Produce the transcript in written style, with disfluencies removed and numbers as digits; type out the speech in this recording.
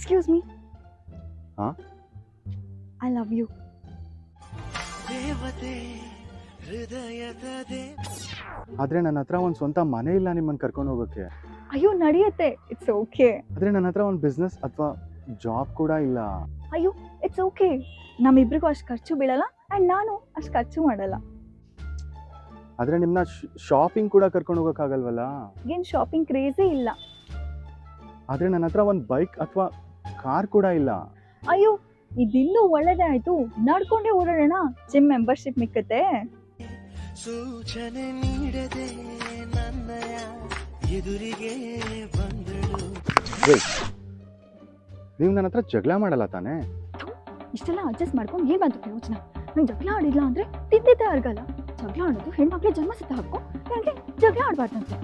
Excuse me. ಹಾಂ? I love you. ಆದರೆ ನನ್ನ ಹತ್ರ ಒಂದು ಸ್ವಂತ ಮನೆ ಇಲ್ಲ ನಿಮ್ಮನ್ನು ಕರ್ಕೊಂಡು ಹೋಗೋಕ್ಕೆ. ಅಯ್ಯೋ ನಡೆಯುತ್ತೆ, ಇಟ್ಸ್ ಓಕೆ. ಆದರೆ ನನ್ನ ಹತ್ರ ಒಂದು ಬಿಸ್ನೆಸ್ ಅಥವಾ ಜಾಬ್ ಕೂಡ ಇಲ್ಲ. ಅಯ್ಯೋ ಇಟ್ಸ್ ಓಕೆ. ನಮ್ಮಿಬ್ರಿಗೂ ಅಷ್ಟು ಖರ್ಚು ಬೀಳಲ್ಲ ಆ್ಯಂಡ್ ನಾನು ಅಷ್ಟು ಖರ್ಚು ಮಾಡಲ್ಲ. ಆದರೆ ನಿಮ್ಮನ್ನ ಶಾಪಿಂಗ್ ಕೂಡ ಕರ್ಕೊಂಡು ಹೋಗೋಕ್ಕಾಗಲ್ವಲ್ಲ. ಏನು ಶಾಪಿಂಗ್ ಕ್ರೇಜೇ ಇಲ್ಲ. ಆದರೆ ನನ್ನ ಹತ್ರ ಒಂದು ಬೈಕ್ ಅಥವಾ ಕಾರ್ ಕೂಡ ಇಲ್ಲ. ಅಯ್ಯೋ ಇದಿನ್ನೂ ಒಳ್ಳೇದೇ ಆಯ್ತು, ನಡ್ಕೊಂಡೇ ಓಡಾಡೋಣ, ಜಿಮ್ ಮೆಂಬರ್ಶಿಪ್ ಮಿಕ್ಕತ್ತೆ. ಸೂಚನೆ ನೀಡದೆ ನನ್ನಯ ಎದುರಿಗೆ ಬಂದಳು. ನೀವು ನನ್ನ ಹತ್ರ ಜಗಳ ಮಾಡಲ್ಲ ತಾನೇ? ಇಷ್ಟೆಲ್ಲ ಅಡ್ಜಸ್ಟ್ ಮಾಡ್ಕೊಂಡು ಏನ್ ಬಂತು ಪ್ರಯೋಜನ? ನಂಗೆ ಜಗಳ ಆಡಿಲ್ಲ ಅಂದ್ರೆ ತಿದ್ದಿದ್ದೇ ಅರ್ಗಲ್ಲ. ಜಗಳ ಆಡೋದು ಹೆಣ್ಮಕ್ಳು ಜನ್ಮ ಸಿದ್ಧ ಹಾಕೋ, ನನಗೆ ಜಗಳ ಆಡ್ಬಾರ್ದಂತೆ.